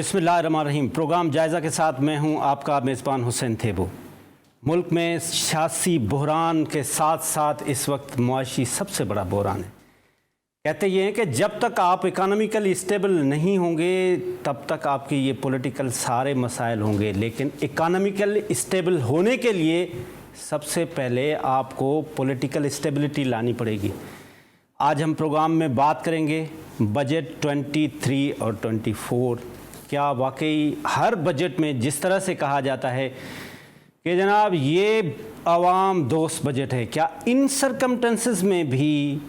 बिस्मिल्लाहिर्रहमानिर्रहीम। प्रोग्राम जायज़ा के साथ मैं हूं आपका मेज़बान हुसैन थेबू। मुल्क में सियासी बहरान के साथ साथ इस वक्त मुआशी सबसे बड़ा बहरान है। कहते ये हैं कि जब तक आप इकानॉमिकली स्टेबल नहीं होंगे तब तक आपके ये पॉलिटिकल सारे मसाइल होंगे, लेकिन इकानॉमिकल स्टेबल होने के लिए सबसे पहले आपको पॉलिटिकल स्टेबिलिटी लानी पड़ेगी। आज हम प्रोग्राम में बात करेंगे बजट 23 और 24। क्या वाकई हर बजट में जिस तरह से कहा जाता है कि जनाब ये आवाम दोस्त बजट है, क्या इन सरकमस्टेंसेस में भी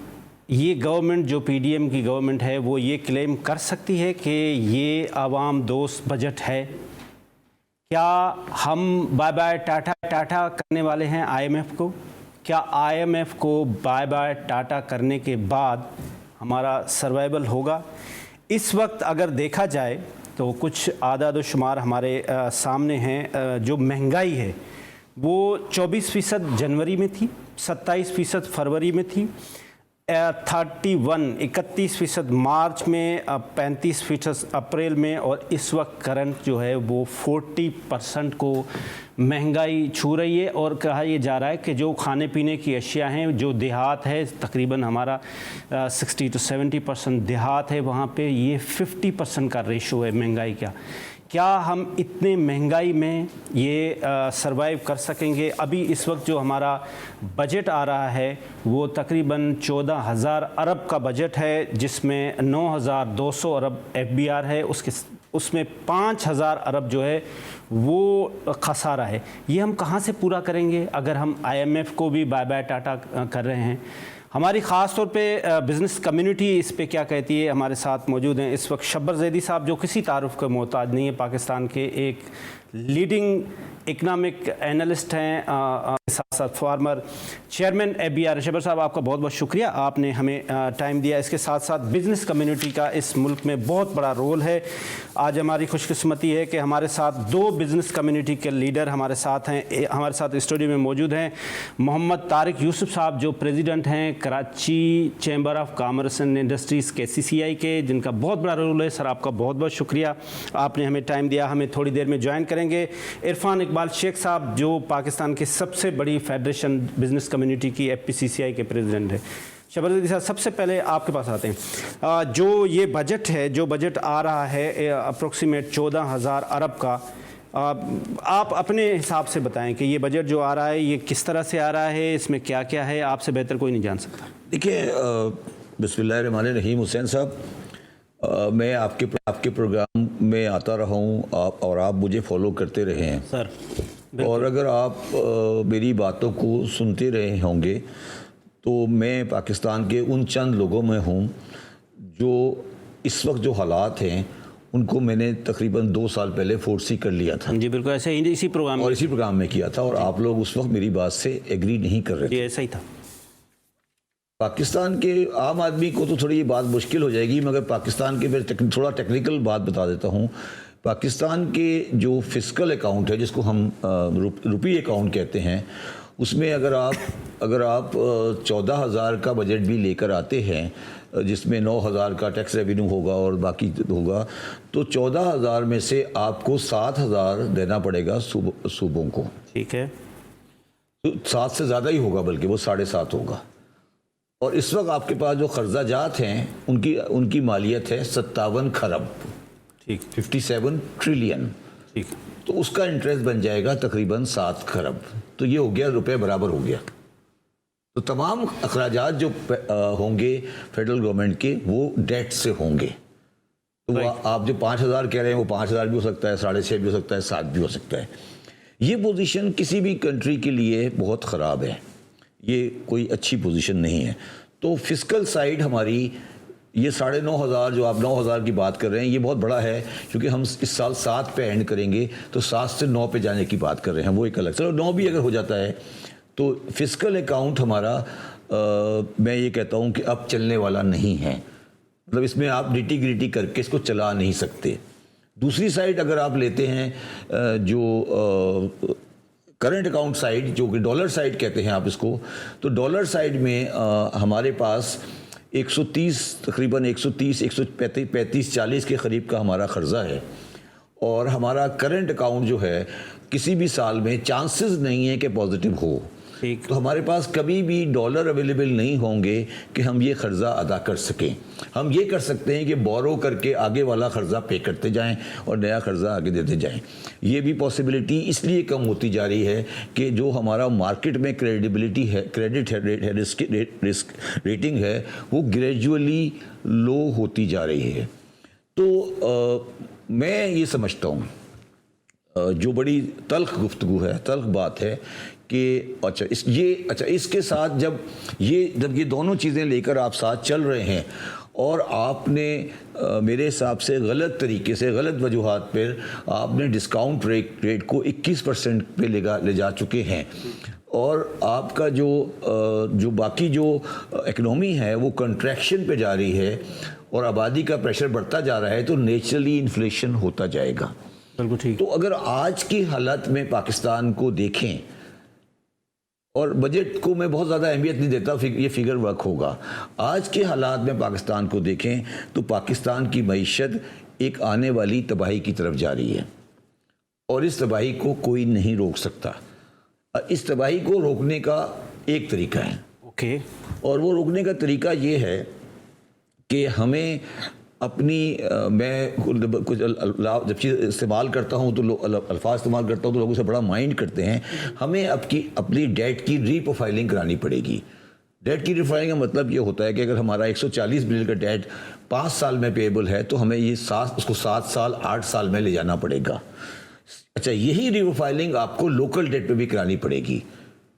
ये गवर्नमेंट जो पीडीएम की गवर्नमेंट है वो ये क्लेम कर सकती है कि ये आवाम दोस्त बजट है? क्या हम बाय बाय टाटा टाटा करने वाले हैं आईएमएफ को? क्या आईएमएफ को बाय बाय टाटा करने के बाद हमारा सर्वाइवल होगा? इस वक्त अगर देखा जाए तो कुछ आदाद व शुमार हमारे सामने हैं। जो महंगाई है वो 24% जनवरी में थी, 27% फरवरी में थी, 31% मार्च में, 35% अप्रैल में, और इस वक्त करंट जो है वो 40% को महंगाई छू रही है। और कहा यह जा रहा है कि जो खाने पीने की अशिया हैं, जो देहात है, तकरीबन हमारा 60 to 70% देहात है, वहाँ पे ये 50% का रेशो है महंगाई का। क्या हम इतने महंगाई में ये सरवाइव कर सकेंगे? अभी इस वक्त जो हमारा बजट आ रहा है वो तकरीबन 14,000 अरब का बजट है, जिसमें 9,200 अरब एफबीआर है, उसमें 5,000 अरब जो है वो खसारा है। ये हम कहाँ से पूरा करेंगे अगर हम आईएमएफ को भी बाय बाय टाटा कर रहे हैं? हमारी ख़ास तौर पे बिज़नेस कम्युनिटी इस पे क्या कहती है? हमारे साथ मौजूद हैं इस वक्त शब्बर जैदी साहब, जो किसी तारुफ का मोहताज नहीं है, पाकिस्तान के एक लीडिंग इकनॉमिक एनालिस्ट हैं, साथ साथ फार्मर चेयरमैन एफबीआर। शब्बर साहब, आपका बहुत बहुत शुक्रिया, आपने हमें टाइम दिया। इसके साथ साथ बिज़नेस कम्युनिटी का इस मुल्क में बहुत बड़ा रोल है। आज हमारी खुशकिस्मती है कि हमारे साथ दो बिज़नेस कम्युनिटी के लीडर हमारे साथ हैं। हमारे साथ स्टूडियो में मौजूद हैं मोहम्मद तारिक यूसुफ साहब, जो प्रेसिडेंट हैं Karachi chamber of commerce and industries के CCI के, जिनका बहुत बड़ा रोल है। सर, आपका बहुत बहुत शुक्रिया, आपने हमें टाइम दिया। हमें थोड़ी देर में ज्वाइन करेंगे इरफान इकबाल शेख साहब, जो पाकिस्तान की सबसे बड़ी फेडरेशन बिज़नेस कम्युनिटी की FPCCI के प्रेसिडेंट है। शब्बर जैदी साहब, सबसे पहले आपके पास आते हैं। जो ये बजट है, जो बजट आ रहा है अप्रोक्सीमेट 14,000 अरब का, आप अपने हिसाब से बताएं कि ये बजट जो आ रहा है ये किस तरह से आ रहा है, इसमें क्या क्या है? आपसे बेहतर कोई नहीं जान सकता। देखिए, बिस्मिल्लाहिर्रहमानिर्रहीम। हुसैन साहब, मैं आपके प्रोग्राम में आता रहा हूँ और आप मुझे फॉलो करते रहे हैं सर। और अगर आप मेरी बातों को सुनते रहे होंगे तो मैं पाकिस्तान के उन चंद लोगों में हूँ जो इस वक्त जो हालात हैं उनको मैंने तकरीबन 2 साल पहले फोर्सी कर लिया था। जी बिल्कुल, ऐसे ही इसी प्रोग्राम में किया था, और आप लोग उस वक्त मेरी बात से एग्री नहीं कर रहे थे। ऐसा ही था। पाकिस्तान के आम आदमी को तो थोड़ी ये बात मुश्किल हो जाएगी, मगर पाकिस्तान के फिर थोड़ा टेक्निकल बात बता देता हूँ। पाकिस्तान के जो फिस्कल अकाउंट है, जिसको हम रुपी अकाउंट कहते हैं, उसमें अगर आप 14,000 का बजट भी लेकर आते हैं, जिसमें 9,000 का टैक्स रेवेन्यू होगा और बाकी होगा, तो 14,000 में से आपको 7,000 देना पड़ेगा सूबों को। ठीक है, तो 7 से ज़्यादा ही होगा, बल्कि वो 7.5 होगा। और इस वक्त आपके पास जो कर्जा जात हैं उनकी मालियत है 57 खरब, ठीक, 57 ट्रिलियन। ठीक, तो उसका इंटरेस्ट बन जाएगा तकरीबन 7 खरब, तो ये हो गया रुपए बराबर हो गया। तो तमाम अखराजात जो होंगे फेडरल गवर्नमेंट के, वो डेट से होंगे। तो आप जो 5,000 कह रहे हैं वो 5,000 भी हो सकता है, 6.5 भी हो सकता है, 7 भी हो सकता है। ये पोजीशन किसी भी कंट्री के लिए बहुत ख़राब है, ये कोई अच्छी पोजीशन नहीं है। तो फिस्कल साइड हमारी ये 9,500 जो आप 9,000 की बात कर रहे हैं, ये बहुत बड़ा है, क्योंकि हम इस साल 7 पे एंड करेंगे, तो 7 से 9 पे जाने की बात कर रहे हैं, वो एक अलग। चलो 9 भी अगर हो जाता है तो फिस्कल अकाउंट हमारा मैं ये कहता हूँ कि अब चलने वाला नहीं है। मतलब इसमें आप निटी ग्रिटी करके इसको चला नहीं सकते। दूसरी साइड अगर आप लेते हैं जो करंट अकाउंट साइड, जो कि डॉलर साइड कहते हैं आप इसको, तो डॉलर साइड में हमारे पास 130 तकरीबन 130 135 40 के करीब का हमारा कर्जा है। और हमारा करंट अकाउंट जो है किसी भी साल में चांसेस नहीं है कि पॉजिटिव हो, ठीक। तो हमारे पास कभी भी डॉलर अवेलेबल नहीं होंगे कि हम ये कर्जा अदा कर सकें। हम ये कर सकते हैं कि बोरो करके आगे वाला कर्जा पे करते जाएं और नया कर्जा आगे देते जाएं। ये भी पॉसिबिलिटी इसलिए कम होती जा रही है कि जो हमारा मार्केट में क्रेडिबिलिटी है, क्रेडिट है, रिस्क रेटिंग है, वो ग्रेजुअली लो होती जा रही है। तो मैं ये समझता हूँ जो बड़ी तल्ख गुफ्तगू है, तल्ख बात है कि अच्छा इसके साथ जब ये दोनों चीज़ें लेकर आप साथ चल रहे हैं और आपने मेरे हिसाब से गलत तरीके से, गलत वजूहात पर आपने डिस्काउंट रेट को 21% पे ले जा चुके हैं और आपका जो बाकी जो इकनॉमी है वो कंट्रैक्शन पे जा रही है और आबादी का प्रेशर बढ़ता जा रहा है, तो नेचुरली इन्फ्लेशन होता जाएगा। बिल्कुल ठीक। तो अगर आज की हालत में पाकिस्तान को देखें, और बजट को मैं बहुत ज़्यादा अहमियत नहीं देता, ये फिगर वर्क होगा। आज के हालात में पाकिस्तान को देखें तो पाकिस्तान की मईशत एक आने वाली तबाही की तरफ जा रही है और इस तबाही को कोई नहीं रोक सकता। इस तबाही को रोकने का एक तरीका है, ओके, और वो रोकने का तरीका ये है कि हमें अपनी मैं कुछ जब चीज़ इस्तेमाल करता हूँ तो अल्फाज इस्तेमाल करता हूँ तो लोगों से बड़ा माइंड करते हैं। हमें अपनी डेट की रीप्रोफाइलिंग करानी पड़ेगी। डेट की रीप्रोफाइलिंग का मतलब ये होता है कि अगर हमारा 140 बिलियन का डेट 5 साल में पेएबल है तो हमें ये उसको 7 साल 8 साल में ले जाना पड़ेगा। अच्छा, यही रीप्रोफाइलिंग आपको लोकल डेट पे भी करानी पड़ेगी।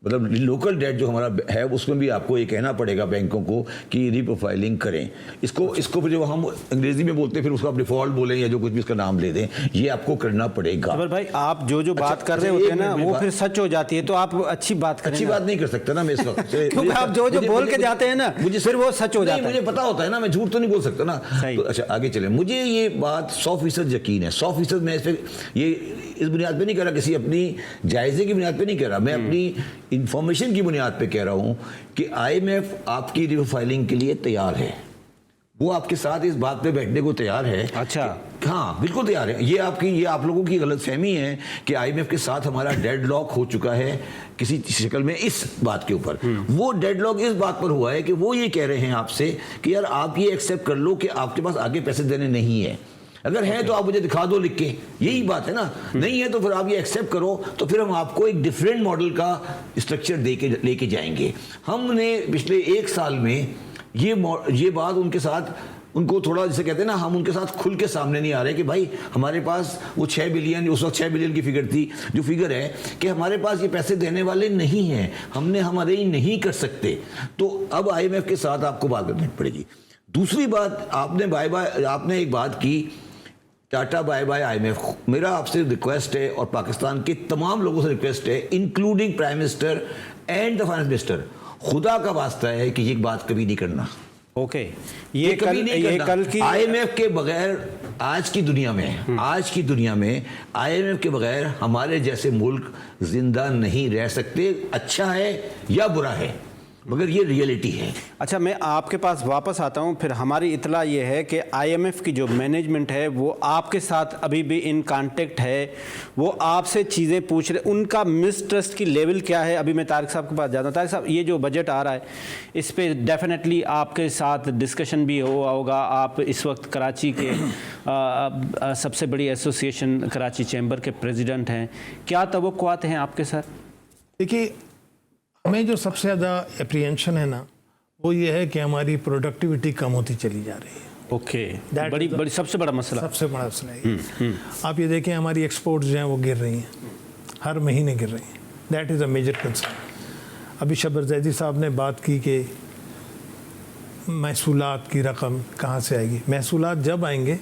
मतलब लोकल डेट जो हमारा है उसमें भी आपको ये कहना पड़ेगा बैंकों को कि रीप्रोफाइलिंग करें। इसको फिर जो हम अंग्रेजी में बोलते हैं फिर उसको आप डिफॉल्ट बोलें या जो कुछ भी इसका नाम ले दें, ये आपको करना पड़ेगा। जबर भाई, आप जो बात कर रहे होते हैं ना वो फिर सच हो जाती है, तो आप अच्छी बात करें। अच्छी बात नहीं कर सकता ना मैं इस वक्त क्योंकि आप जो बोल के जाते हैं ना मुझे फिर वो सच हो जाता है। मुझे पता होता है ना, मैं झूठ तो नहीं बोल सकता ना। तो अच्छा आगे चले। मुझे ये बात 100% यकीन है, 100% मैं इस बुनियाद पे नहीं कह रहा, किसी अपनी जायजे की बुनियाद पे नहीं कह रहा, मैं अपनी इंफॉर्मेशन की बुनियाद पे कह रहा हूं कि IMF आपकी रीफाइलिंग के लिए तैयार है। वो आपके साथ इस बात पे बैठने को तैयार है। अच्छा, हाँ बिल्कुल तैयार है। ये आप लोगों की गलतफहमी है कि IMF के साथ हमारा डेडलॉक हो चुका है किसी शक्ल में इस बात के ऊपर। वो डेडलॉक इस बात पर हुआ है कि वो ये कह रहे हैं आपसे कि यार आप ये एक्सेप्ट कर लो कि आपके पास आगे पैसे देने नहीं है। अगर है तो आप मुझे दिखा दो लिख के, यही बात है ना। नहीं है तो फिर आप ये एक्सेप्ट करो, तो फिर हम आपको एक डिफरेंट मॉडल का स्ट्रक्चर लेके जाएंगे। हमने पिछले 1 साल में ये बात उनके साथ, उनको थोड़ा जैसे कहते हैं ना, हम उनके साथ खुल के सामने नहीं आ रहे कि भाई हमारे पास वो 6 बिलियन, उस वक्त 6 बिलियन की फिगर थी, जो फिगर है कि हमारे पास ये पैसे देने वाले नहीं हैं, हमारे ही नहीं कर सकते। तो अब IMF के साथ आपको बात करनी पड़ेगी। दूसरी बात, आपने एक बात की, टाटा बाय बाय IMF। मेरा आपसे रिक्वेस्ट है और पाकिस्तान के तमाम लोगों से रिक्वेस्ट है, including prime minister and the finance minister, खुदा का वास्ता है कि ये बात कभी नहीं करना। ओके, ये कल की IMF के बगैर आज की दुनिया में IMF के बगैर हमारे जैसे मुल्क जिंदा नहीं रह सकते। अच्छा है या बुरा है, मगर ये रियलिटी है। अच्छा, मैं आपके पास वापस आता हूं। फिर हमारी इतला ये है कि IMF की जो मैनेजमेंट है वो आपके साथ अभी भी इन कांटेक्ट है, वो आपसे चीज़ें पूछ रहे, उनका मिसट्रस्ट की लेवल क्या है? अभी मैं तारिक साहब के पास जाता हूँ। तारिक साहब, ये जो बजट आ रहा है इस पर डेफिनेटली आपके साथ डिस्कशन भी हुआ होगा। आप इस वक्त कराची के सबसे बड़ी एसोसिएशन कराची चैम्बर के प्रेसिडेंट हैं, क्या तवक्कुआत हैं आपके सर? देखिए, हमें जो सबसे ज़्यादा एप्रीहेंशन है ना, वो ये है कि हमारी प्रोडक्टिविटी कम होती चली जा रही है। ओके, बड़ी सबसे बड़ा मसला है। आप ये देखें, हमारी एक्सपोर्ट्स जो हैं वो गिर रही हैं, हर महीने गिर रही हैं। That is a major concern. अभी शबर जैदी साहब ने बात की कि महसूलात की रकम कहाँ से आएगी। महसूलात जब आएंगे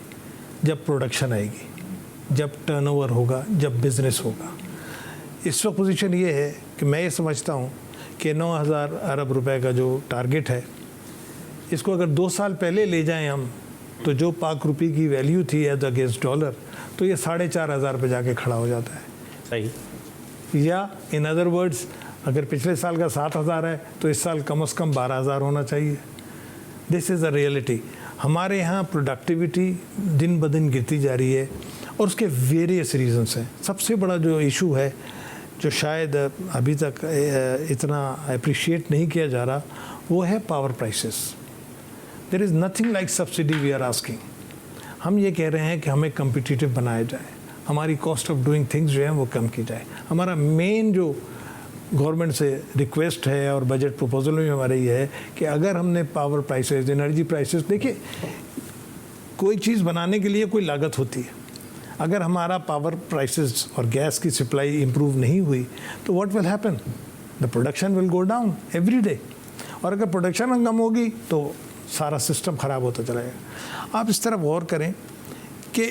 जब प्रोडक्शन आएगी, जब टर्नओवर होगा, जब बिज़नेस होगा। इस वक्त पोजीशन ये है कि मैं ये समझता हूँ कि 9,000 अरब रुपए का जो टारगेट है, इसको अगर 2 साल पहले ले जाएं हम, तो जो पाक रुपये की वैल्यू थी एज अगेंस्ट डॉलर, तो ये 4,500 पे जाके खड़ा हो जाता है। सही। या इन अदर वर्ड्स, अगर पिछले साल का 7,000 है तो इस साल कम से कम 12,000 होना चाहिए। This is a reality. हमारे यहाँ प्रोडक्टिविटी दिन ब दिन गिरती जा रही है। और उसके वेरियस रीजंस हैं। सबसे बड़ा जो इशू है, जो शायद अभी तक इतना अप्रिशिएट नहीं किया जा रहा, वो है power prices. There is nothing like subsidy we are asking. हम ये कह रहे हैं कि हमें कम्पिटिटिव बनाया जाए, हमारी कॉस्ट ऑफ डूइंग थिंग्स जो है वो कम की जाए। हमारा मेन जो गवर्नमेंट से रिक्वेस्ट है और बजट प्रपोजल में हमारा ये है कि अगर हमने पावर प्राइसेस, एनर्जी प्राइसेस, देखिए कोई चीज़ बनाने के लिए कोई लागत होती है। अगर हमारा पावर प्राइसेस और गैस की सप्लाई इंप्रूव नहीं हुई तो what will happen? The production will go down every day. और अगर प्रोडक्शन कम होगी तो सारा सिस्टम ख़राब होता चला जाएगा। आप इस तरफ गौर करें कि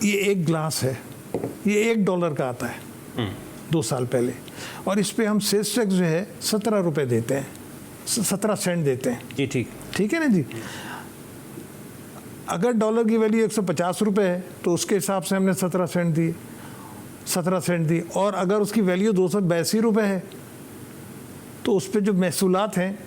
ये एक ग्लास है, ये $1 का आता है 2 साल पहले, और इस पे हम सेल्स टैक्स जो है 17 रुपये देते हैं, 17 सेंट देते हैं जी। ठीक है ना जी। अगर डॉलर की वैल्यू 150 रुपये है तो उसके हिसाब से हमने 17 सेंट दी, और अगर उसकी वैल्यू 282 रुपये है तो उस पर जो महसूलात हैं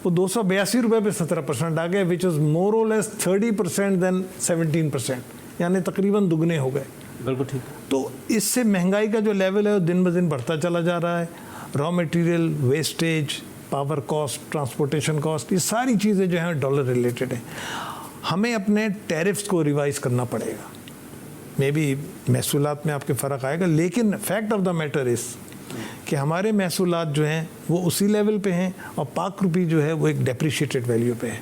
वो 282 रुपये पे 17% आ गए, विच इज़ मोर और लेस 30% देन 17%, यानी तकरीबन दुगने हो गए। बिल्कुल ठीक। तो इससे महंगाई का जो लेवल है वो दिन ब दिन बढ़ता चला जा रहा है। Raw material, wastage, power cost, transportation cost, ये सारी चीज़ें जो हैं डॉलर रिलेटेड हैं। हमें अपने टैरिफ्स को रिवाइज करना पड़ेगा। मे बी महसूलात में आपके फ़र्क आएगा, लेकिन fact of the matter is कि हमारे महसूलात जो हैं वो उसी लेवल पे हैं और पाक रुपी जो है वो एक डेप्रिशिएटेड वैल्यू पे है।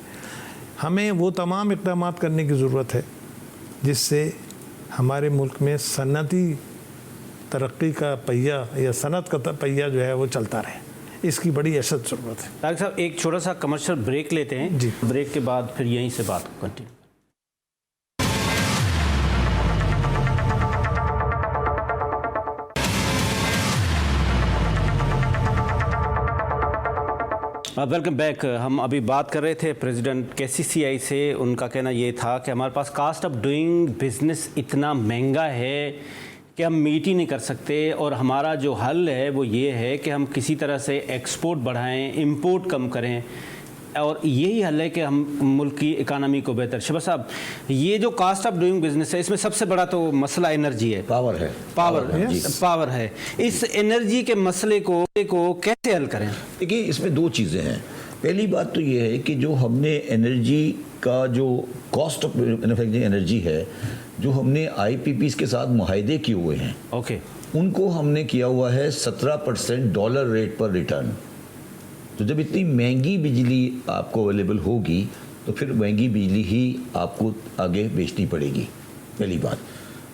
हमें वो तमाम इक़दाम करने की ज़रूरत है जिससे हमारे मुल्क में सनती तरक्की का पहिया या सनत का पहिया जो है वो चलता रहे। इसकी बड़ी अशद ज़रूरत है। तारिक साहब, एक छोटा सा कमर्शियल ब्रेक लेते हैं जी। ब्रेक के बाद फिर यहीं से बात कंटिन्यू। Welcome back. हम अभी बात कर रहे थे प्रेसिडेंट KCCI से। उनका कहना ये था कि हमारे पास कास्ट ऑफ डूइंग बिजनेस इतना महंगा है कि हम मीट ही नहीं कर सकते, और हमारा जो हल है वो ये है कि हम किसी तरह से एक्सपोर्ट बढ़ाएं, इंपोर्ट कम करें, और यही हल है कि हम मुल्क की इकानमी को बेहतर। शबा साहब, ये जो कास्ट ऑफ डूइंग बिजनेस है, इसमें सबसे बड़ा तो मसला एनर्जी है, पावर है। इस एनर्जी के मसले को कैसे हल करें? देखिए, इसमें 2 चीज़ें हैं। पहली बात तो ये है कि जो हमने एनर्जी का जो कॉस्ट ऑफ मैन्युफैक्चरिंग एनर्जी है, जो हमने IPPs के साथ मुआहदे किए हुए हैं, ओके, उनको हमने किया हुआ है 17% डॉलर रेट पर रिटर्न। तो जब इतनी महंगी बिजली आपको अवेलेबल होगी तो फिर महंगी बिजली ही आपको आगे बेचनी पड़ेगी, पहली बात।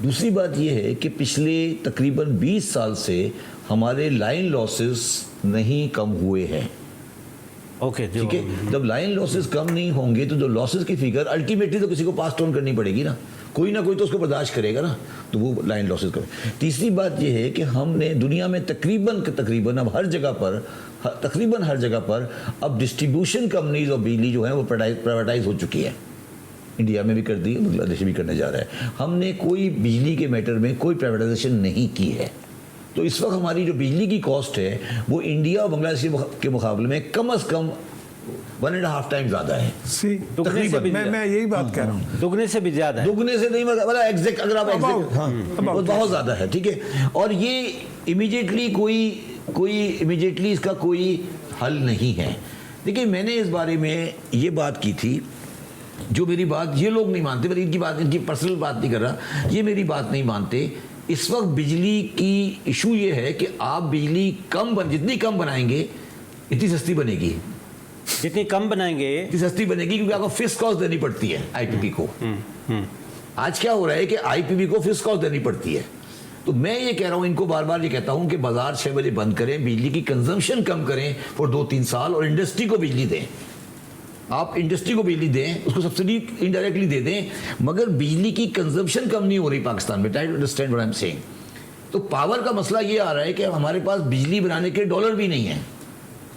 दूसरी बात यह है कि पिछले तकरीबन 20 साल से हमारे लाइन लॉसेस नहीं कम हुए हैं। ओके, ठीक है। जब लाइन लॉसेस कम नहीं होंगे तो जो लॉसेस की फिगर अल्टीमेटली तो किसी को पास ऑन करनी पड़ेगी ना कोई तो उसको बर्दाश्त करेगा ना, तो वो लाइन लॉसेस करें। तीसरी बात ये है कि हमने दुनिया में तकरीबन अब तकरीबन हर जगह पर अब डिस्ट्रीब्यूशन कंपनीज और बिजली जो है वो प्राइवेटाइज हो चुकी है। इंडिया में भी कर दी, बांग्लादेश भी करने जा रहा है। हमने कोई बिजली के मैटर में कोई प्राइवेटाइजेशन नहीं की है। तो इस वक्त हमारी जो बिजली की कॉस्ट है वो इंडिया और बांग्लादेश के मुकाबले में कम से कम 1.5 टाइम ज़्यादा है। मैं यही बात कह रहा हूँ, दुगने से भी ज़्यादा है। दुगने से नहीं, मतलब एग्जैक्ट, अगर आप एग्जैक्ट, हाँ, बहुत ज़्यादा है। ठीक है। और ये इमीडिएटली इमीडिएटली इसका कोई हल नहीं है। देखिए, मैंने इस बारे में ये बात की थी, जो मेरी बात ये लोग नहीं मानते, पर इनकी पर्सनल बात नहीं कर रहा, ये मेरी बात नहीं मानते। इस वक्त बिजली की इशू ये है कि आप बिजली जितनी कम बनाएंगे इतनी सस्ती बनेगी, जितनी कम बनाएंगे इतनी सस्ती बनेगी, क्योंकि आपको फिक्स कॉस्ट देनी पड़ती है IPP को। आज क्या हो रहा है कि IPP को फिक्स कॉस्ट देनी पड़ती है। तो मैं ये कह रहा हूँ, इनको बार बार ये कहता हूँ कि बाजार 6 बजे बंद करें, बिजली की कंजम्पशन कम करें फॉर 2-3 साल, और इंडस्ट्री को बिजली दें। आप इंडस्ट्री को बिजली दें, उसको सब्सिडी इनडायरेक्टली दे दें, मगर बिजली की कंजम्पशन कम नहीं हो रही पाकिस्तान में। Try to understand what I am saying. तो पावर का मसला ये आ रहा है कि हमारे पास बिजली बनाने के डॉलर भी नहीं है।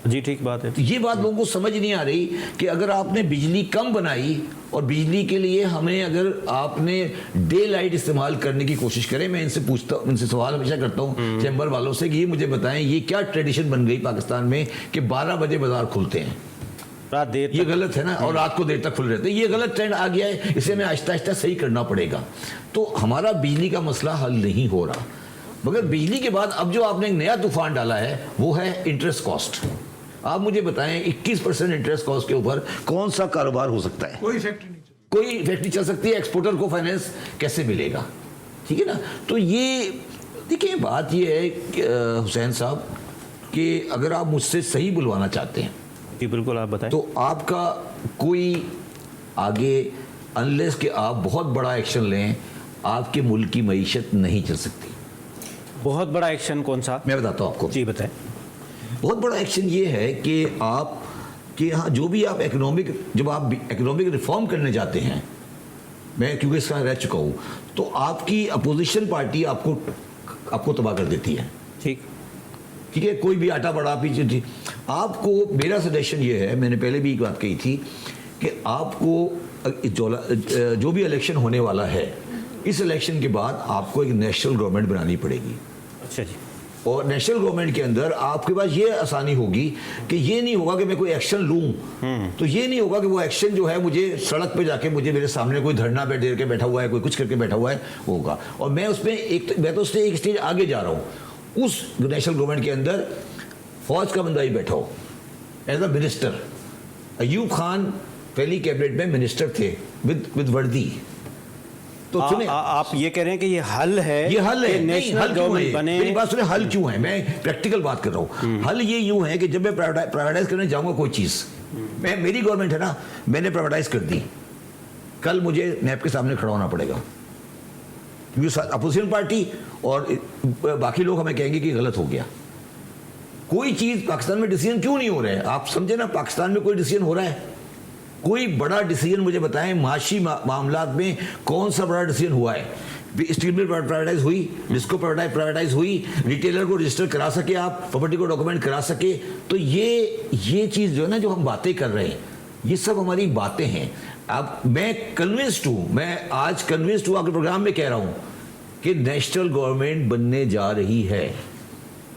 जी, ठीक बात है। तो ये बात लोगों को समझ नहीं आ रही कि अगर आपने बिजली कम बनाई, और बिजली के लिए हमें अगर आपने डे लाइट इस्तेमाल करने की कोशिश करें, मैं इनसे सवाल हमेशा करता हूँ चैम्बर वालों से कि ये मुझे बताएं, ये क्या ट्रेडिशन बन गई पाकिस्तान में कि 12 बजे बाजार खुलते हैं? रात देर ये तक। गलत है ना, और रात को देर तक खुले रहते हैं, ये गलत ट्रेंड आ गया है, इसे हमें आहिस्ता आहिस्ता सही करना पड़ेगा। तो हमारा बिजली का मसला हल नहीं हो रहा, मगर बिजली के बाद अब जो आपने एक नया तूफान डाला है वो है इंटरेस्ट कॉस्ट। आप मुझे बताएं 21% इंटरेस्ट कॉस्ट के ऊपर कौन सा कारोबार हो सकता है? कोई फैक्ट्री नहीं कोई फैक्ट्री चल सकती है? एक्सपोर्टर को फाइनेंस कैसे मिलेगा? ठीक है ना। तो ये देखिए, बात ये है कि, हुसैन साहब, कि अगर आप मुझसे सही बुलवाना चाहते हैं जी बिल्कुल, आप बताएं। तो आपका कोई आगे, अनलेस कि आप बहुत बड़ा एक्शन लें, आपके मुल्क की मईशत नहीं चल सकती। बहुत बड़ा एक्शन कौन सा? मैं बताता हूँ आपको। जी बताएं। बहुत बड़ा एक्शन ये है कि आप कि हाँ, जो भी आप जब आप इकोनॉमिक रिफॉर्म करने जाते हैं, मैं क्योंकि इसका रह चुका हूँ, तो आपकी अपोजिशन पार्टी आपको तबाह कर देती है। ठीक है, कोई भी आटा बड़ा पीछे थी। आपको मेरा सजेशन ये है, मैंने पहले भी एक बात कही थी, कि आपको जो भी इलेक्शन होने वाला है, इस इलेक्शन के बाद आपको एक नेशनल गवर्नमेंट बनानी पड़ेगी। अच्छा जी। और नेशनल गवर्नमेंट के अंदर आपके पास ये आसानी होगी कि ये नहीं होगा कि मैं कोई एक्शन लूं, तो ये नहीं होगा कि वो एक्शन जो है मुझे सड़क पे जाके मुझे मेरे सामने कोई धरना दे के बैठा हुआ है, कोई कुछ करके बैठा हुआ है, होगा। और मैं तो उससे एक स्टेज आगे जा रहा हूँ। उस नेशनल गवर्नमेंट के अंदर फौज का बंदा ही बैठा हो as a minister. Ayub Khan पहली कैबिनेट में मिनिस्टर थे विद वर्दी। तो सुने, आप ये कह रहे हैं कि ये हल है? ये हल है, नेशनल हल क्यों है? बने। मेरी बात सुने, हल क्यों है? मैं प्रैक्टिकल बात कर रहा हूँ। हल ये यूं है कि जब मैं प्राइवेटाइज करने जाऊंगा कोई चीज, मेरी गवर्नमेंट है ना, मैंने प्राइवेटाइज कर दी, कल मुझे नैब के सामने खड़ा होना पड़ेगा, क्योंकि अपोजिशन पार्टी और बाकी लोग हमें कहेंगे कि गलत हो गया। कोई चीज पाकिस्तान में डिसीजन क्यों नहीं हो रहा है? आप समझे ना, पाकिस्तान में कोई डिसीजन हो रहा है? कोई बड़ा डिसीजन मुझे बताएं, माशी मामलात में कौन सा बड़ा डिसीजन हुआ है? स्टील मिल प्राइवेटाइज हुई, डिस्को प्राइवेटाइज हुई, रिटेलर को रजिस्टर करा सके आप, प्रॉपर्टी को डॉक्यूमेंट करा सके। तो ये चीज जो है ना, जो हम बातें कर रहे हैं, ये सब हमारी बातें हैं। अब मैं कन्विंस्ड हूं, मैं आज कन्विंस्ड हूं, आपके प्रोग्राम में कह रहा हूं कि नेशनल गवर्नमेंट बनने जा रही है,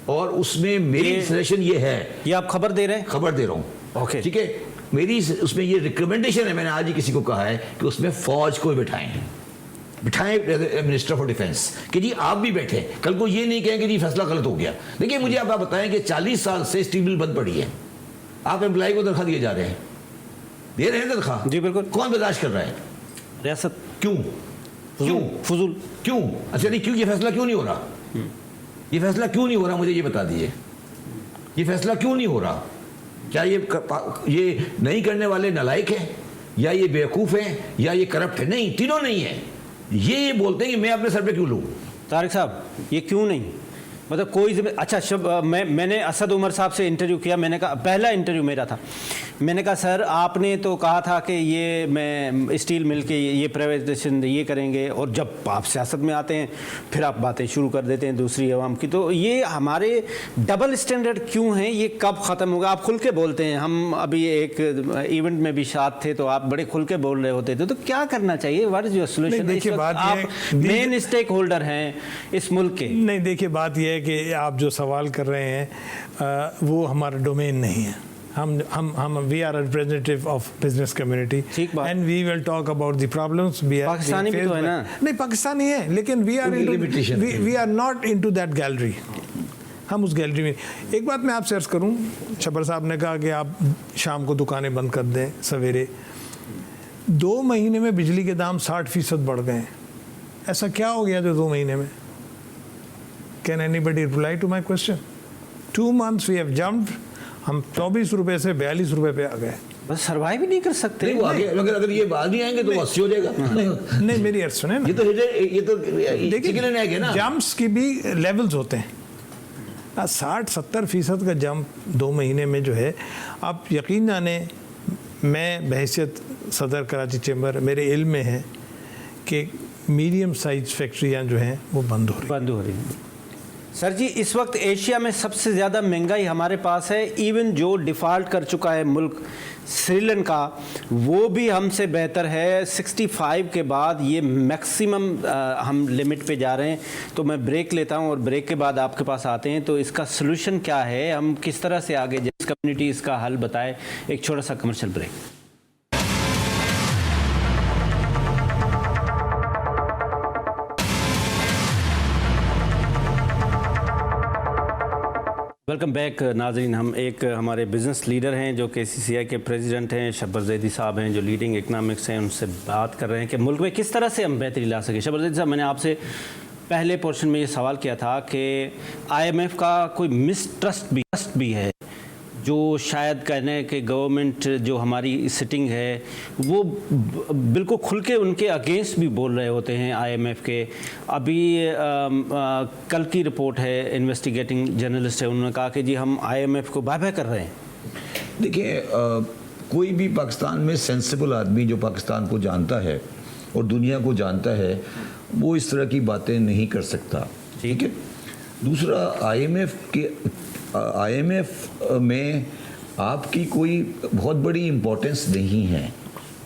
और उसमें मेरी सजेशन ये है। ये आप खबर दे रहे हैं? खबर दे रहा हूं। ओके, ठीक है, मेरी उसमें ये रिकमेंडेशन है, मैंने आज ही किसी को कहा है कि उसमें फौज को बिठाएं मिनिस्टर फॉर डिफेंस, कि जी आप भी बैठे, कल को ये नहीं कहें कि जी फैसला गलत हो गया। देखिए, मुझे आप बताएं कि 40 साल से स्टील मिल बंद पड़ी है, आप एम्प्लॉय को तनख्वाह दिए जा रहे हैं, दे रहे हैं तनख्वाह? जी बिल्कुल। कौन बर्दाश्त कर रहा है? रियासत। क्यों? फजूल क्यों? अच्छा नहीं, क्यों ये फैसला क्यों नहीं हो रहा? ये फैसला क्यों नहीं हो रहा, मुझे ये बता दीजिए। ये फैसला क्यों नहीं हो रहा? क्या ये नहीं करने वाले नालायक हैं, या ये बेवकूफ हैं, या ये करप्ट है? नहीं, तीनों नहीं है। ये बोलते हैं कि मैं अपने सर पे क्यों लूं। तारिक साहब, ये क्यों नहीं? मतलब कोई अच्छा, मैंने असद उमर साहब से इंटरव्यू किया, मैंने कहा, पहला इंटरव्यू मेरा था, मैंने कहा सर आपने तो कहा था कि ये मैं स्टील मिल के ये प्राइवेटाइजेशन ये करेंगे, और जब आप सियासत में आते हैं फिर आप बातें शुरू कर देते हैं दूसरी अवाम की। तो ये हमारे डबल स्टैंडर्ड क्यों हैं? ये कब ख़त्म होगा? आप खुल के बोलते हैं, हम अभी एक इवेंट में भी साथ थे तो आप बड़े खुल के बोल रहे होते थे, तो क्या करना चाहिए? What is your solution? देखिए, बात आप मेन स्टेक होल्डर हैं इस मुल्क के। नहीं, देखिए, बात यह है कि आप जो सवाल कर रहे हैं वो हमारा डोमेन नहीं है। हम we are representative of business community, and we will talk about the problems we are Pakistani भी तो है ना? नहीं, पाकिस्तानी है, लेकिन we are not into that gallery. हम उस गैलरी में, एक बात मैं आपसे अर्ज करूं, छबर साहब ने कहा कि आप शाम को दुकानें बंद कर दें, सवेरे 2 महीने में बिजली के दाम 60% बढ़ गए हैं। ऐसा क्या हो गया जो 2 महीने में? Can anybody reply to my question? 2 months we have jumped. हम 24 रुपए से 42 रुपए पे आ गए। बस सर्वाइव भी नहीं कर सकते। नहीं, अगर ये बात नहीं आएंगे तो 80 हो जाएगा। नहीं, मेरी अर्ज सुने ना। ये तो देखिए ना, जंप्स की भी लेवल्स होते हैं। 60-70% का जंप 2 महीने में जो है, आप यकीन जाने, मैं बहैसियत सदर कराची चैम्बर, मेरे इल्म में है कि मीडियम साइज फैक्ट्रियाँ जो हैं वो बंद हो रही हैं। सर जी, इस वक्त एशिया में सबसे ज़्यादा महंगाई हमारे पास है। इवन जो डिफ़ॉल्ट कर चुका है मुल्क श्रीलंका, वो भी हमसे बेहतर है। 65 के बाद ये मैक्सिमम हम लिमिट पे जा रहे हैं। तो मैं ब्रेक लेता हूँ और ब्रेक के बाद आपके पास आते हैं। तो इसका सलूशन क्या है, हम किस तरह से आगे कम्युनिटी इसका हल बताए। एक छोटा सा कमर्शियल ब्रेक। वेलकम बैक नाज़रीन। हम एक हमारे बिज़नेस लीडर हैं जो KCCI के प्रेसिडेंट हैं, शब्बर ज़ैदी साहब हैं जो लीडिंग इकनॉमिक्स हैं, उनसे बात कर रहे हैं कि मुल्क में किस तरह से हम बेहतरी ला सकें। शब्बर ज़ैदी साहब, मैंने आपसे पहले पोर्शन में ये सवाल किया था कि IMF का कोई मिसट्रस्ट भी है, जो शायद कहने कि गवर्नमेंट जो हमारी सिटिंग है वो बिल्कुल खुल के उनके अगेंस्ट भी बोल रहे होते हैं IMF के। अभी कल की रिपोर्ट है, इन्वेस्टिगेटिंग जर्नलिस्ट है, उन्होंने कहा कि जी हम IMF को बाय कर रहे हैं। देखिए, कोई भी पाकिस्तान में सेंसिबल आदमी जो पाकिस्तान को जानता है और दुनिया को जानता है वो इस तरह की बातें नहीं कर सकता। ठीक है। दूसरा, IMF में आपकी कोई बहुत बड़ी इम्पोर्टेंस नहीं है।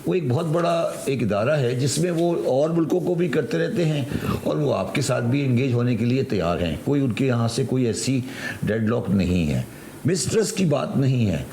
वो एक बहुत बड़ा एक इदारा है जिसमें वो और मुल्कों को भी करते रहते हैं और वो आपके साथ भी इंगेज होने के लिए तैयार हैं। कोई उनके यहाँ से कोई ऐसी डेडलॉक नहीं है, मिसट्रस्ट की बात नहीं है।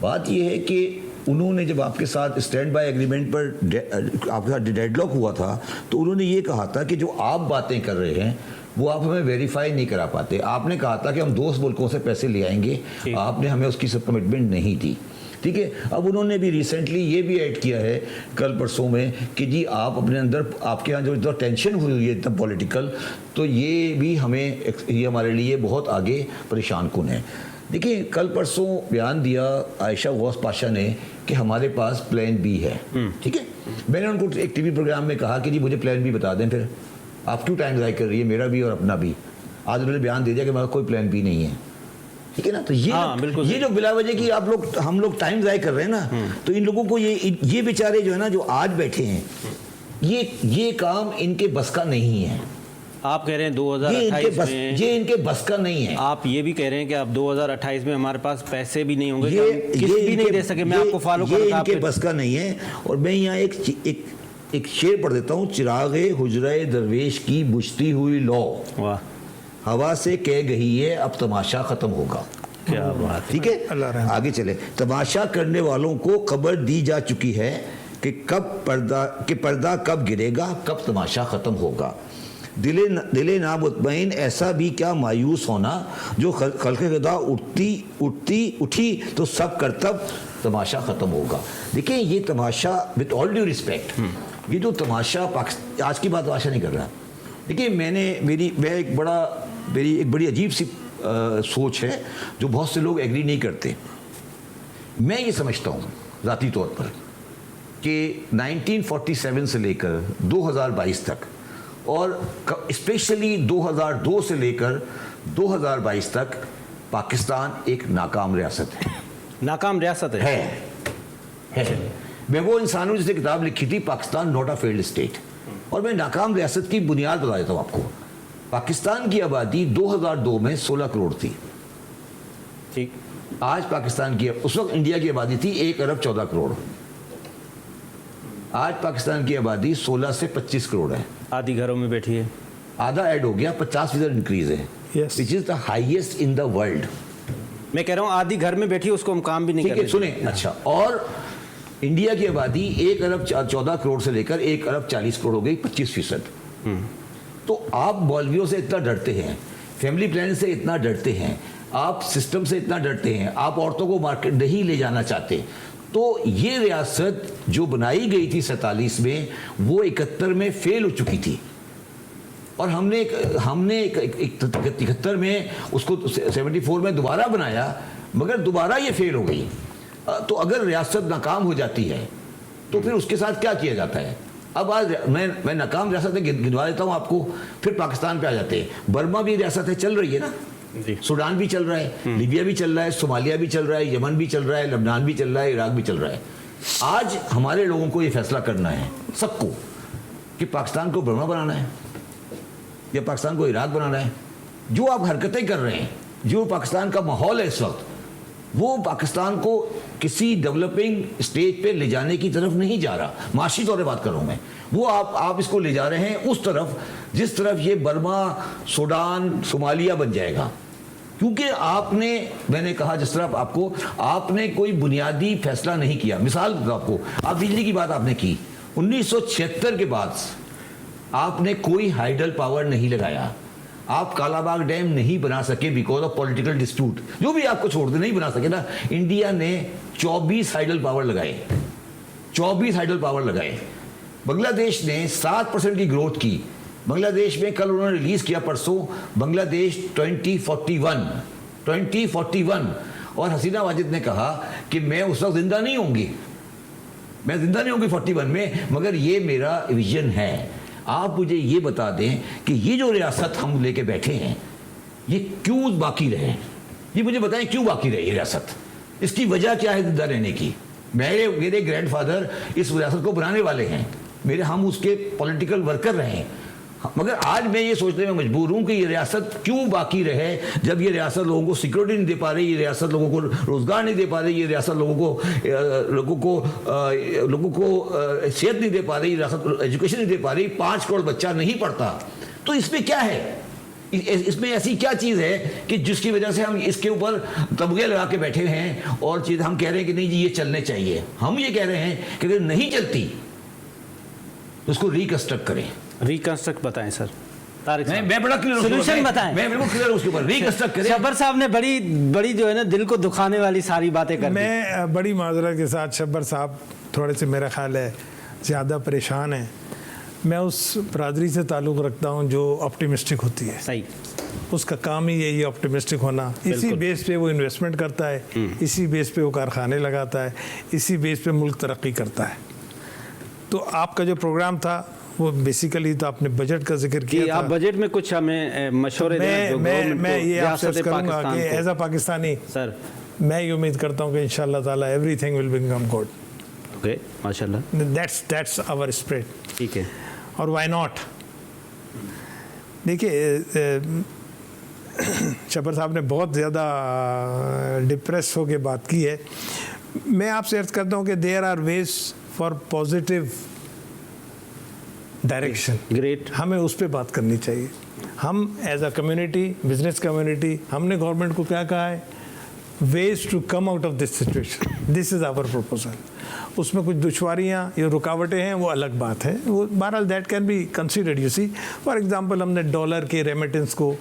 बात ये है कि उन्होंने जब आपके साथ स्टैंड बाय एग्रीमेंट पर आपके साथ डेडलॉक हुआ था तो उन्होंने ये कहा था कि जो आप बातें कर रहे हैं वो आप हमें वेरीफाई नहीं करा पाते। आपने कहा था कि हम दोस्त मुल्कों से पैसे ले आएंगे, आपने हमें उसकी सब कमिटमेंट नहीं दी। ठीक है। अब उन्होंने भी रिसेंटली ये भी ऐड किया है कल परसों में कि जी आप अपने अंदर, आपके यहाँ जो इतना टेंशन हुई है इतना पॉलिटिकल, तो ये भी ये हमारे लिए बहुत आगे परेशान कुन है। देखिए, कल परसों बयान दिया आयशा गौस पाशा ने कि हमारे पास प्लान बी है। ठीक है। मैंने उनको एक टीवी प्रोग्राम में कहा कि जी मुझे प्लान बी बता दें, फिर आप क्यों टाइम ज़ाया कर रही है, मेरा भी और अपना भी। आज उन्होंने बयान दे दिया कि मेरा कोई प्लान बी नहीं है। ठीक है ना। तो ये जो बिला वजह की हम लोग टाइम ज़ाया कर रहे हैं ना, तो इन लोगों को ये बेचारे जो है ना, जो आज बैठे हैं, ये काम इनके बस का नहीं है। आप कह रहे हैं 2028 में ये इनके बस का नहीं है। आप ये भी कह रहे हैं कि अब 2028 में हमारे पास पैसे भी नहीं होंगे, किस्त भी नहीं दे सके। मैं आपको फॉलो करूंगा, इनके बस का नहीं है। और मैं यहाँ एक शेर पढ़ देता हूँ। चिरागे हुजरे दरवेश की बुझती हुई लौ, वाह, हवा से कह गई है अब तमाशा खत्म होगा। क्या बात। ठीक है, आगे चले। तमाशा करने वालों को खबर दी जा चुकी है कि पर्दा कब गिरेगा, कब तमाशा खत्म होगा। दिले नामुतमईन ऐसा भी क्या मायूस होना, जो खल्क़े ख़ुदा उठी तो सब करतब तमाशा ख़त्म होगा। देखिए, ये तमाशा विद ऑल ड्यू रिस्पेक्ट, ये जो तमाशा आज की बात तमाशा नहीं कर रहा। देखिए, मेरी एक बड़ी अजीब सी सोच है जो बहुत से लोग एग्री नहीं करते। मैं ये समझता हूँ ज़ाती तौर पर कि 1947 से लेकर 2022 तक और स्पेशली 2002 से लेकर 2022 तक पाकिस्तान एक नाकाम रियासत है। नाकाम रियासत है। मैं वो इंसानों जिसने किताब लिखी थी Pakistan not a failed state, और मैं नाकाम रियासत की बुनियाद बता देता हूँ आपको। पाकिस्तान की आबादी 2002 में 16 करोड़ थी। ठीक। आज पाकिस्तान की, उस वक्त इंडिया की आबादी थी 1 अरब 14 करोड़। आज पाकिस्तान की आबादी 16 से 25 करोड़ है। आधी घरों में बैठी है, आधा ऐड हो गया, 50% इंक्रीज है, which is the highest in the world. मैं कह रहा हूँ आधी घर में बैठी है, उसको हम काम भी नहीं कर रहे। सुने, अच्छा, और इंडिया की आबादी 1 अरब 14 करोड़ से लेकर 1 अरब 40 करोड़ हो गई, 25%। तो आप मौलवियों से इतना डरते हैं, फैमिली प्लानिंग से इतना डरते हैं, आप सिस्टम से इतना डरते हैं, आप औरतों को मार्केट नहीं ले जाना चाहते, तो ये रियासत जो बनाई गई थी 47 में, वो 71 में फेल हो चुकी थी। और हमने 71 में उसको 74 में दोबारा बनाया, मगर दोबारा ये फेल हो गई। तो अगर रियासत नाकाम हो जाती है तो फिर उसके साथ क्या किया जाता है। अब आज मैं नाकाम रियासतें गिनवा देता हूँ आपको, फिर पाकिस्तान पे आ जाते हैं। बर्मा भी रियासत है, चल रही है ना, सूडान भी चल रहा है, लीबिया भी चल रहा है, सोमालिया भी चल रहा है, यमन भी चल रहा है, लबनान भी चल रहा है, इराक भी चल रहा है। आज हमारे लोगों को ये फैसला करना है सबको कि पाकिस्तान को बर्मा बनाना है या पाकिस्तान को इराक बनाना है। जो आप हरकतें कर रहे हैं, जो पाकिस्तान का माहौल है इस वक्त, वो पाकिस्तान को किसी डेवलपिंग स्टेज पे ले जाने की तरफ नहीं जा रहा। माशी तौर पर बात कर रहा हूँ मैं। वो आप इसको ले जा रहे हैं उस तरफ जिस तरफ ये बर्मा, सूडान, सोमालिया बन जाएगा, क्योंकि आपने, मैंने कहा जिस तरह आपको, आपने कोई बुनियादी फैसला नहीं किया। मिसाल आपको, आप बिजली की बात आपने की, 1976 के बाद आपने कोई हाइडल पावर नहीं लगाया, आप कालाबाग डैम नहीं बना सके बिकॉज ऑफ पॉलिटिकल डिस्प्यूट, जो भी आपको छोड़ दे नहीं बना सके ना। इंडिया ने 24 हाइडल पावर लगाए, 24 हाइडल पावर लगाए। बांग्लादेश ने 7% की ग्रोथ की। बांग्लादेश में कल उन्होंने रिलीज किया परसों, बांग्लादेश 2041, और हसीना वाजिद ने कहा कि मैं उस वक्त जिंदा नहीं होंगी, मैं जिंदा नहीं होंगी 41 में, मगर ये मेरा विजन है। आप मुझे ये बता दें कि ये जो रियासत हम लेके बैठे हैं, ये क्यों बाकी रहे? ये मुझे बताएं क्यों बाकी रहे ये रियासत, इसकी वजह क्या है जिंदा रहने की? मेरे ग्रैंडफादर इस रियासत को बनाने वाले हैं, हम उसके पॉलिटिकल वर्कर रहे हैं, मगर आज मैं ये सोचने में मजबूर हूं कि ये रियासत क्यों बाकी रहे, जब ये रियासत लोगों को सिक्योरिटी नहीं दे पा रही, ये रियासत लोगों को रोजगार नहीं दे पा रही, ये रियासत लोगों को सेहत नहीं दे पा रही, रियासत एजुकेशन नहीं दे पा रही, 5 करोड़ बच्चा नहीं पढ़ता। तो इसमें क्या है, इसमें ऐसी क्या चीज़ है कि जिसकी वजह से हम इसके ऊपर तबगे लगा के बैठे हैं और चीज़ हम कह रहे हैं कि नहीं जी ये चलने चाहिए। हम ये कह रहे हैं कि अगर नहीं चलती तो उसको रिकंस्ट्रक्ट करें। रिकंस्ट्रक्ट बताएं सर, तारिक साहब। मैं बड़ा क्लियर, सॉल्यूशन बताएं। मैं बिल्कुल क्लियर उसके ऊपर, रिकंस्ट्रक्ट करें। शब्बर साहब ने बड़ी जो है ना दिल को दुखाने वाली सारी बातें कर दी। मैं बड़ी माजरत के साथ, शब्बर साहब थोड़े से मेरा ख्याल है ज़्यादा परेशान हैं। मैं उस बरादरी से ताल्लुक़ रखता हूँ जो ऑप्टिमिस्टिक होती है। सही, उसका काम ही यही है ऑप्टिमिस्टिक होना। इसी बेस पे वो इन्वेस्टमेंट करता है, इसी बेस पे वो कारखाने लगाता है, इसी बेस पे मुल्क तरक्की करता है। तो आपका जो प्रोग्राम था वो बेसिकली तो आपने बजट का जिक्र किया आप बजट में कुछ हमें मशवरे दें। मैं ये आपसे करूँगा कि एज अ पाकिस्तानी सर, मैं ये उम्मीद करता हूँ कि इंशाल्लाह ताला everything will become good. Okay, माशाल्लाह, दैट्स आवर स्पिरिट। ठीक है, और व्हाई नॉट। देखिए शब्बर साहब ने बहुत ज़्यादा डिप्रेस होकर बात की है। मैं आपसे अर्ज़ करता हूँ कि there are ways for positive direction. Great, हमें उस पर बात करनी चाहिए। हम as a community, business community, हमने गवर्नमेंट को क्या कहा है, ways to come out of this situation, this is our proposal. उसमें कुछ दुश्वारियाँ या रुकावटें हैं, वो अलग बात है, वो बहरहाल that can be considered. You see for example, हमने डॉलर के रेमिटेंस को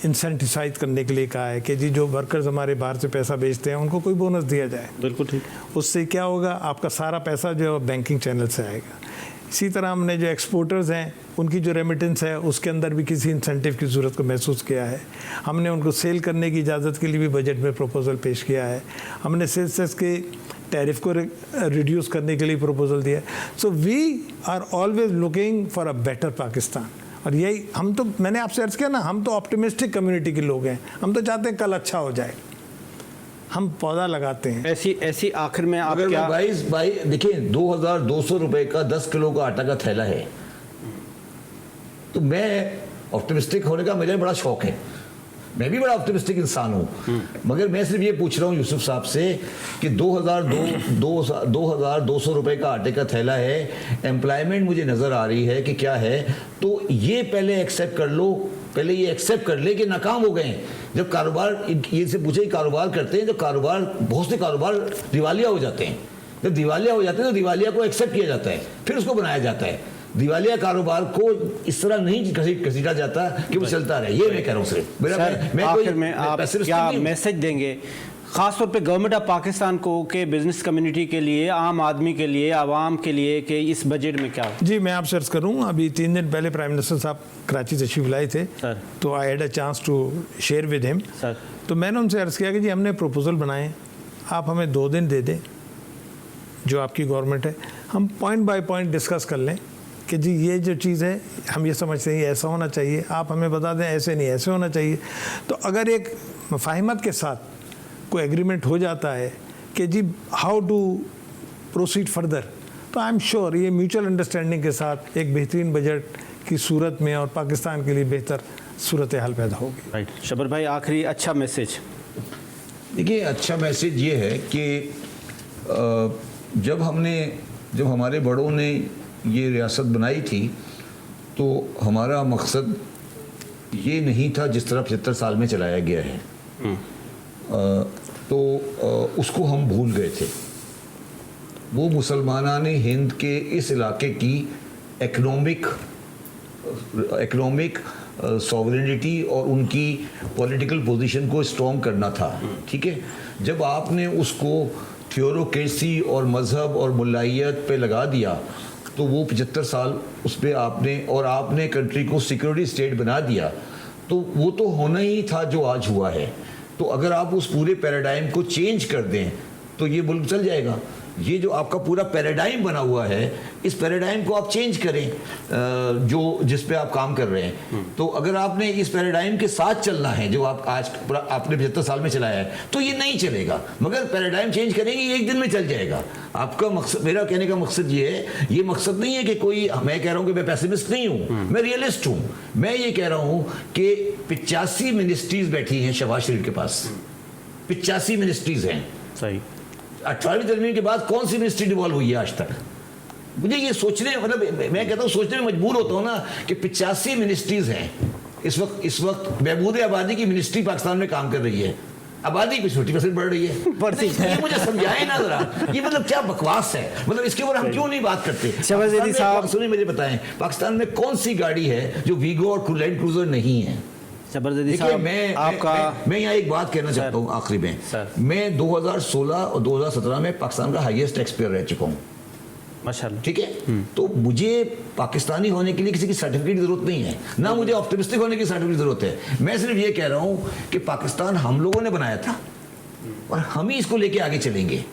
इंसेंटिसाइज करने के लिए कहा है कि जी जो वर्कर्स हमारे बाहर से पैसा भेजते हैं उनको कोई बोनस दिया जाए। बिल्कुल ठीक। उससे क्या होगा, आपका सारा पैसा जो बैंकिंग चैनल से आएगा। इसी तरह हमने जो एक्सपोर्टर्स हैं उनकी जो रेमिटेंस है उसके अंदर भी किसी इंसेंटिव की ज़रूरत को महसूस किया है। हमने उनको सेल करने की इजाज़त के लिए भी बजट में प्रपोजल पेश किया है। हमने सेल्स के टैरिफ को रिड्यूस करने के लिए प्रपोजल दिया है। So we are always looking for a better Pakistan. और यही हम तो, मैंने आपसे अर्ज़ किया ना, हम तो ऑप्टिमिस्टिक कम्युनिटी के लोग हैं। हम तो चाहते हैं कल अच्छा हो जाए, हम पौधा लगाते हैं। ऐसी आखिर में आप क्या भाई देखिए, 2200 रुपए का 10 किलो का आटा का थैला है। तो मैं ऑप्टिमिस्टिक होने का मुझे बड़ा शौक है, मैं भी बड़ा ऑप्टिमिस्टिक इंसान हूँ, मगर मैं सिर्फ ये पूछ रहा हूँ यूसुफ साहब से कि 2200 रुपए का आटे का थैला है, एम्प्लॉयमेंट मुझे नज़र आ रही है कि क्या है, तो ये पहले एक्सेप्ट कर लो, पहले ये एक्सेप्ट कर ले कि नाकाम हो गए। जब कारोबार, ये से पूछे कारोबार करते हैं, जब कारोबार, बहुत से कारोबार दिवालिया हो जाते हैं, जब दिवालिया हो जाते हैं तो दिवालिया को एक्सेप्ट किया जाता है, फिर उसको बनाया जाता है। दिवालिया कारोबार को इस तरह नहीं घसीटा जाता कि वो चलता रहे। ये मैं कह रहा हूँ सिर्फ। आखिर में आप क्या मैसेज देंगे खासतौर पे गवर्नमेंट ऑफ पाकिस्तान को, के बिजनेस कम्युनिटी के लिए, आम आदमी के लिए, आवाम के लिए, कि इस बजट में क्या? जी मैं आपसे अर्ज़ करूँ, अभी 3 दिन पहले प्राइम मिनिस्टर साहब कराची तशरीफ लाए थे सर, तो I had a chance to share with him sir. तो मैंने उनसे अर्ज़ किया कि जी हमने प्रपोजल बनाए, आप हमें 2 दिन दे दें, जो आपकी गवर्नमेंट है, हम पॉइंट बाय पॉइंट डिस्कस कर लें कि जी ये जो चीज़ है हम ये समझते हैं ऐसा होना चाहिए, आप हमें बता दें ऐसे नहीं ऐसे होना चाहिए। तो अगर एक मफाहिमत के साथ कोई एग्रीमेंट हो जाता है कि जी हाउ टू प्रोसीड फर्दर, तो आई एम श्योर ये म्यूचुअल अंडरस्टैंडिंग के साथ एक बेहतरीन बजट की सूरत में और पाकिस्तान के लिए बेहतर सूरत हाल पैदा होगी। राइट, शब्बर भाई आखिरी अच्छा मैसेज। देखिए, अच्छा मैसेज ये है कि जब हमारे बड़ों ने ये रियासत बनाई थी तो हमारा मकसद ये नहीं था जिस तरह 75 साल में चलाया गया है। तो उसको हम भूल गए थे। वो मुसलमानाने हिंद के इस इलाके की इकोनॉमिक सॉवरेनिटी और उनकी पॉलिटिकल पोजीशन को स्ट्रॉन्ग करना था। ठीक है, जब आपने उसको थियोरोक्रेसी और मज़हब और मुल्लाइयत पे लगा दिया तो वो 75 साल उस पर आपने कंट्री को सिक्योरिटी स्टेट बना दिया, तो वो तो होना ही था जो आज हुआ है। तो अगर आप उस पूरे पैराडाइम को चेंज कर दें तो ये मुल्क चल जाएगा। ये जो आपका पूरा पैराडाइम बना हुआ है, इस पैराडाइम को आप चेंज करें जो जिस पे आप काम कर रहे हैं। तो अगर आपने इस पैराडाइम के साथ चलना है जो आप आज आपने 75 साल में चलाया है, तो ये नहीं चलेगा। मगर पैराडाइम चेंज करेंगे, ये एक दिन में चल जाएगा। आपका मकसद, मेरा कहने का मकसद ये है, ये मकसद नहीं है कि कोई, मैं कह रहा हूँ कि मैं पेसिमिस्ट नहीं हूँ, मैं रियलिस्ट हूँ। मैं ये कह रहा हूँ कि 85 मिनिस्ट्रीज बैठी हैं शहबाज शरीफ के पास, 85 मिनिस्ट्रीज हैं। सही। 18वीं तरमीम के बाद कौन सी मिनिस्ट्री डिवॉल्व हुई है आज तक? मुझे ये सोचने, मतलब मैं कहता हूँ सोचने में मजबूर होता हूँ ना कि 85 मिनिस्ट्रीज हैं इस वक्त बहबूद आबादी की मिनिस्ट्री पाकिस्तान में काम कर रही है। आबादी कुछ 50% बढ़ रही है। ये मुझे समझाए ना जरा, ये मतलब क्या बकवास है? मतलब इसके ऊपर हम क्यों नहीं बात करते? शहबाज साहब सुनिए, मुझे बताएं, पाकिस्तान में कौन सी गाड़ी है जो वीगो और लैंड क्रूजर नहीं है? साहब, मैं यहाँ एक बात कहना चाहता हूँ आखिरी में। मैं 2016 और 2017 में पाकिस्तान का हाईएस्ट टैक्स पेयर रह चुका हूँ, माशाल्लाह। ठीक है, तो मुझे पाकिस्तानी होने के लिए किसी की सर्टिफिकेट की जरूरत नहीं है, ना मुझे ऑप्टिमिस्टिक होने की सर्टिफिकेट की जरूरत है। मैं सिर्फ ये कह रहा हूँ कि पाकिस्तान हम लोगों ने बनाया था और हम ही इसको लेके आगे चलेंगे।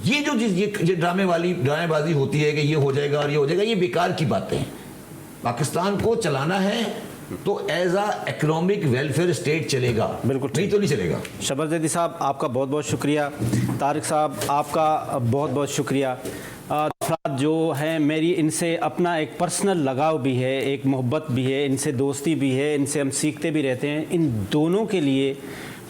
ये जो ड्रामेबाजी होती है कि ये हो जाएगा और ये हो जाएगा, ये बेकार की बातें हैं। पाकिस्तान को चलाना है तो एज आ इकोनॉमिक वेलफेयर स्टेट चलेगा, बिल्कुल, नहीं तो नहीं चलेगा। शहबाज ज़ैदी साहब, आपका बहुत बहुत शुक्रिया। तारिक साहब, आपका बहुत बहुत शुक्रिया। अफराद जो हैं, मेरी इनसे अपना एक पर्सनल लगाव भी है, एक मोहब्बत भी है, इनसे दोस्ती भी है, इनसे हम सीखते भी रहते हैं। इन दोनों के लिए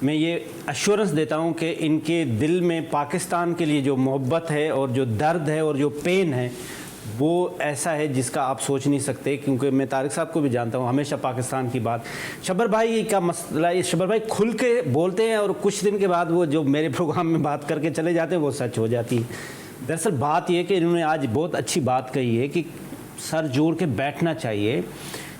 मैं ये एश्योरेंस देता हूँ कि इनके दिल में पाकिस्तान के लिए जो मोहब्बत है और जो दर्द है और जो पेन है, वो ऐसा है जिसका आप सोच नहीं सकते। क्योंकि मैं तारिक साहब को भी जानता हूँ, हमेशा पाकिस्तान की बात, शब्बर भाई का मसला, ये शब्बर भाई खुल के बोलते हैं और कुछ दिन के बाद वो जो मेरे प्रोग्राम में बात करके चले जाते हैं वो सच हो जाती है। दरअसल बात ये कि इन्होंने आज बहुत अच्छी बात कही है कि सर जोड़ के बैठना चाहिए।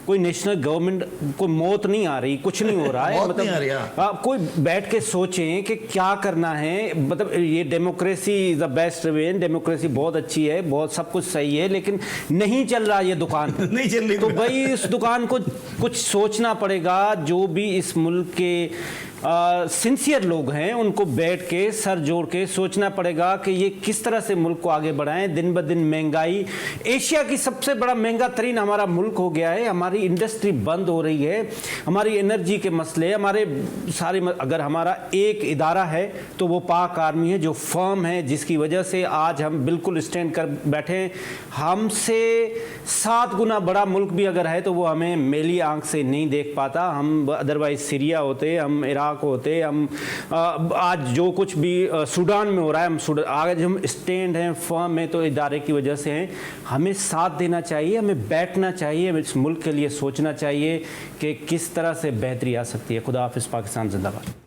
कोई नेशनल गवर्नमेंट को मौत नहीं आ रही, कुछ नहीं हो रहा है, मतलब कोई बैठ के सोचें कि क्या करना है। मतलब ये democracy is the best way, democracy बहुत अच्छी है, बहुत सब कुछ सही है, लेकिन नहीं चल रहा ये दुकान नहीं चल रही, तो भाई इस दुकान को कुछ सोचना पड़ेगा। जो भी इस मुल्क के सिंसियर लोग हैं उनको बैठ के सर जोड़ के सोचना पड़ेगा कि ये किस तरह से मुल्क को आगे बढ़ाएं। दिन ब दिन महंगाई, एशिया की सबसे बड़ा महंगा तरीन हमारा मुल्क हो गया है, हमारी इंडस्ट्री बंद हो रही है, हमारी एनर्जी के मसले, हमारे सारे, अगर हमारा एक इदारा है तो वो पाक आर्मी है, जो फर्म है, जिसकी वजह से आज हम बिल्कुल स्टैंड कर बैठे। हमसे 7 गुना बड़ा मुल्क भी अगर है तो वो हमें मेली आंख से नहीं देख पाता। हम अदरवाइज सीरिया होते, हम इराक होते, हम आज जो कुछ भी सूडान में हो रहा है, हम आज हम स्टैंड हैं, फर्म है, तो इदारे की वजह से हैं। हमें साथ देना चाहिए, हमें बैठना चाहिए, इस मुल्क के लिए सोचना चाहिए कि किस तरह से बेहतरी आ सकती है। खुदा हाफिज़। पाकिस्तान जिंदाबाद।